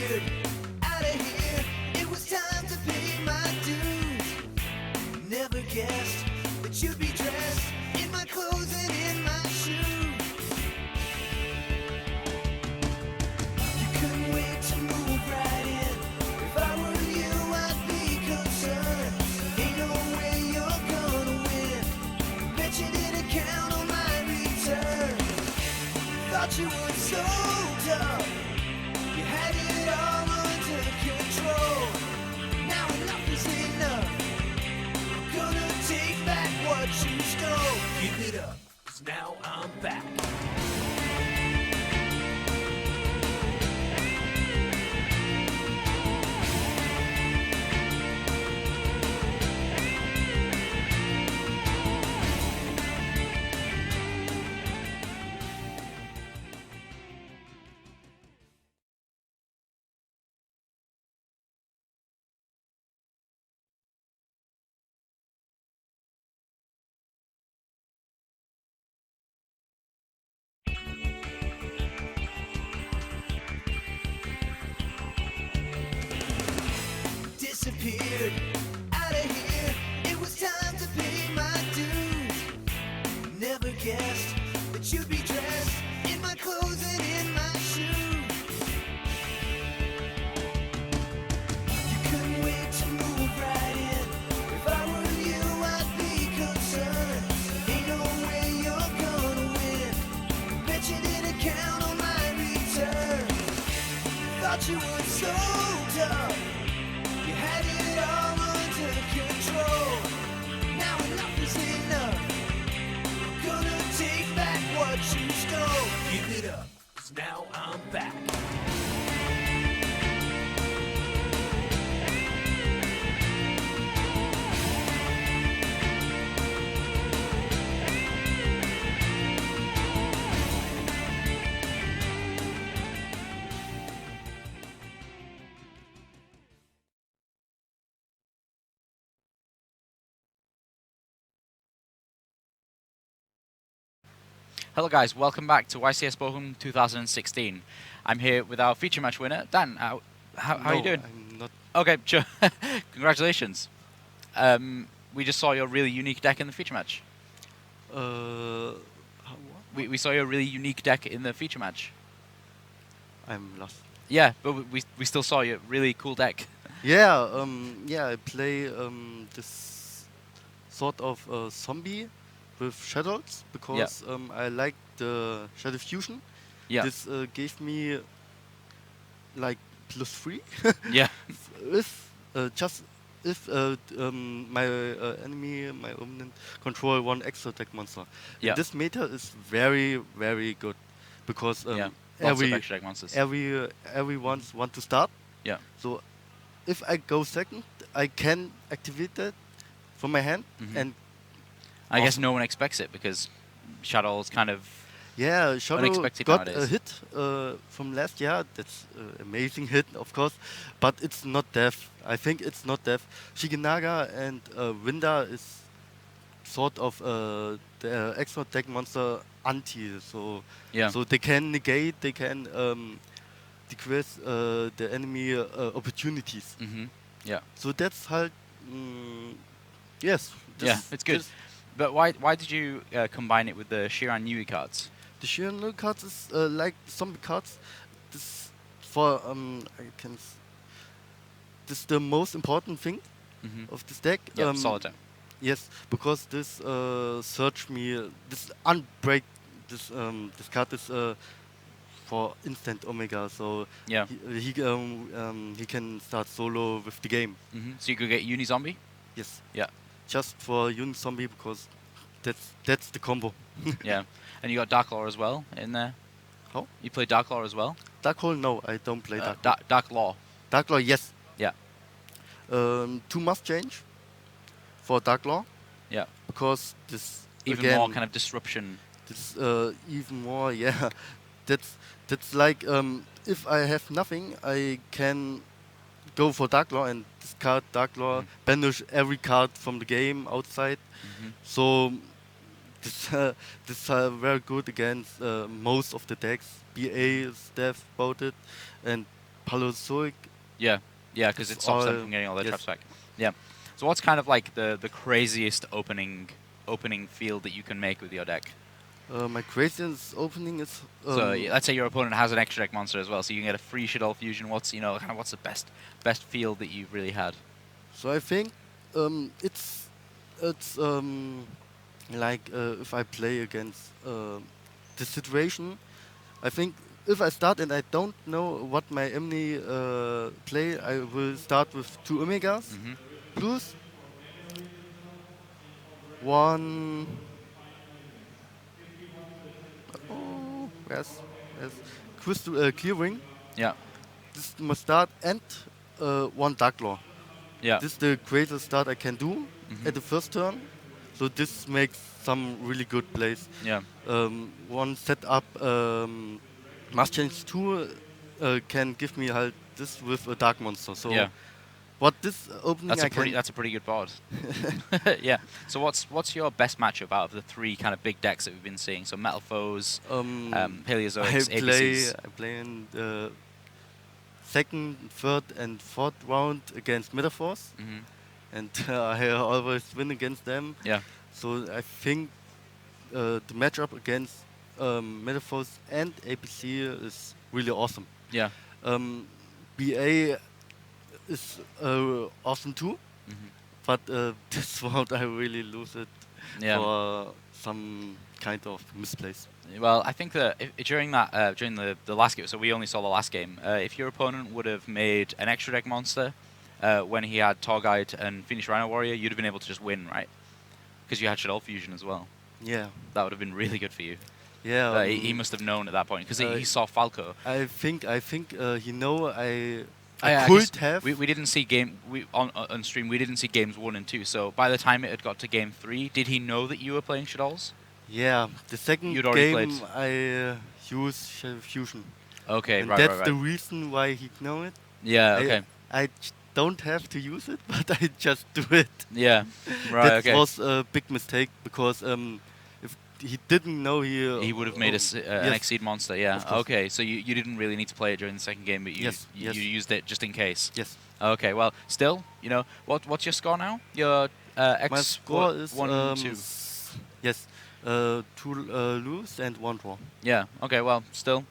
disappeared out of here. It was time to pay my dues. Never guessed that you'd be dressed in my clothes and in my shoes. You couldn't wait to move right in. If I were you, I'd be concerned. Ain't no way you're gonna win. Bet you didn't count on my return. Thought you were so tough. You had it all under control. Now enough is enough. Gonna take back what you stole. Give it up, 'cause now I'm back. Disappeared out of here. It was time to pay my dues. Never guessed that you'd be dressed in my clothes and in my shoes. You couldn't wait to move right in. If I were you, I'd be concerned. Ain't no way you're gonna win. Bet you didn't count on my return. Thought you were so tough. You had it all under control. Now enough is enough. Gonna take back what you stole. Give it up, 'cause now I'm back. Hello guys, welcome back to YCS Bochum 2016. I'm here with our feature match winner, Dan. How are you doing? I'm not. Okay, sure. Congratulations. We just saw your really unique deck in the feature match. What? We saw your really unique deck in the feature match. I'm lost. Yeah, but we still saw your really cool deck. Yeah. Yeah. I play this sort of zombie with shadows because I like the shadow fusion. Yeah. This gave me like +3. Yeah. If just if my enemy, my opponent, control one extra deck monster. Yeah. And this meta is very very good because Yeah. Lots of every extra deck monsters. everyone want to start. Yeah. So if I go second, I can activate that from my hand Mhm. and I guess awesome. no one expects it because Shadow's kind of yeah, Shadow Unexpected got a nowadays. hit from last year. That's amazing hit, of course, but it's not death. I think it's not death. Shiginaga and Winda is sort of the extra deck monster anti, so yeah. so they can negate, they can decrease the enemy opportunities. Mhm. Yeah. So that's how. Yes. Yeah, it's good. But why did you combine it with the Shiran Yui cards? The Shiran cards is like zombie cards. This for I can. This is the most important thing Mhm. of this deck. Yeah, Solitaire. Yes, because this search me this unbreak this card is for instant Omega, so Yeah. he can start solo with the game. Mhm. So you could get Uni Zombie. Yes, Yeah. just for Unit Zombie because that's the combo. Yeah. And you got Dark Law as well in there. How? You play Dark Law as well. Dark Hole? No, I don't play Dark Hole. Dark Law. Dark Law, yes. Yeah. 2 must change for Dark Law Yeah. because this Even again, more kind of disruption. this even more, yeah. That's like if I have nothing, I can go for Dark Law and discard Dark Law, banish every card from the game outside. Mhm. So this very good against most of the decks. BA is deaf about it, and Paleozoic. Yeah, yeah, because it It's stops them all- from getting all their yes. traps back. Yeah. So what's kind of like the craziest opening field that you can make with your deck? My craziest opening is So let's say your opponent has an extra deck monster as well, so you can get a free Shadow Fusion. What's kind of what's the best field that you've really had? so I think it's like if I play against the situation. I think if I start and I don't know what my Emily play, I will start with 2 Omegas Hmm. plus one. Oh, yes, crystal clearing. Yeah, This must start and one Dark Law. yeah. This is the greatest start I can do Hmm. at the first turn. So this makes some really good plays. Yeah, One setup Mass Change 2 can give me halt this with a Dark Monster. So yeah. what this opening I can... That's a pretty good board. Yeah. So what's your best matchup out of the three kind of big decks that we've been seeing? So Metal Foes, Paleozoics, ABCs. I play in the second, third, and fourth round against Metaphors, Hmm. and I always win against them. Yeah. So I think the matchup against Metaphors and APC is really awesome. Yeah. Um, BA is awesome too, Hmm. but this round I really lose it Yeah. for some kind of misplays. Well, I think that during the last game, so we only saw the last game. If your opponent would have made an extra deck monster when he had Torguide and Phoenix Rhino Warrior, you'd have been able to just win, right? Because you had Shadow Fusion as well. Yeah, That would have been really good for you. yeah. He must have known at that point because he uh, saw Falco. I think you know I I could guess have. We didn't see on stream. We didn't see games 1 and 2. So by the time it had got to game 3, did he know that you were playing Shadows? Yeah, the second You'd already game played. I use Fusion, Okay, and right, that's right, the right. reason why he know it. Yeah, okay. I don't have to use it, but I just do it. Yeah, right, That okay. was a big mistake because if he didn't know He would have made an yes, Exceed monster, yeah. of course. Okay, so you didn't really need to play it during the second game, but Yes, yes. you used it just in case. Yes. Okay, well, still, what's your score now? Your X My score is 1, 2. Yes, 2 lose and 1 draw. Yeah. Okay. Well, still,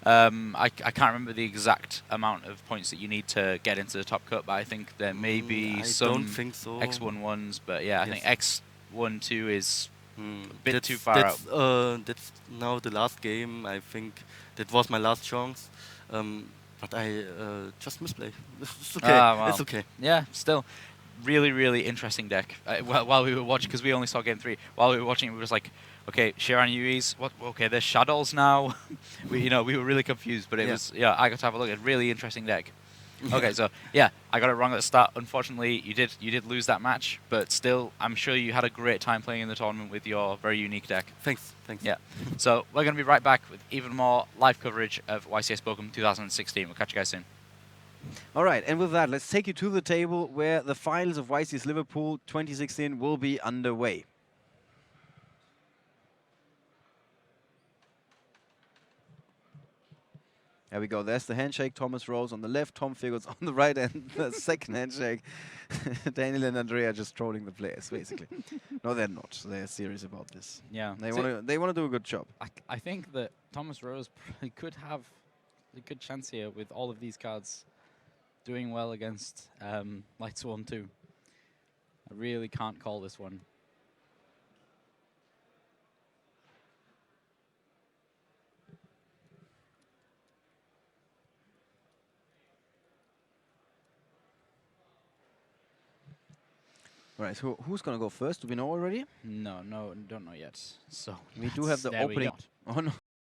I can't remember the exact amount of points that you need to get into the top cut, but I think there may be I some don't think so. X11s, but yeah, I Yes. think X12 is Mm, bit that's- too far that's, that's now the last game. I think that was my last chance. But I just misplay. It's okay. Ah, wow. It's okay. yeah, still. Really, really interesting deck. While we were watching, because we only saw game 3. While we were watching, we were just like, okay, Shiran Yui's. What? Okay, there's shadows now. we were really confused, but it Yeah. was I got to have a look at really interesting deck. Okay, so yeah, I got it wrong at the start. Unfortunately, you did lose that match, but still, I'm sure you had a great time playing in the tournament with your very unique deck. Thanks. Yeah. So we're going to be right back with even more live coverage of YCS Bochum 2016. We'll catch you guys soon. All right, and with that, let's take you to the table where the finals of YCS Liverpool 2016 will be underway. There we go. There's the handshake. Thomas Rose on the left, Tom Figgles on the right, and the second handshake. Daniel and Andrea just trolling the players, basically. No, they're not. They're serious about this. Yeah. They want to do a good job. I think that Thomas Rose probably could have a good chance here with all of these cards doing well against Light Swarm 2. I really can't call this one. All right, so who's going to go first? Do we know already? No, don't know yet. So We do have the there we opening. go. Oh, no.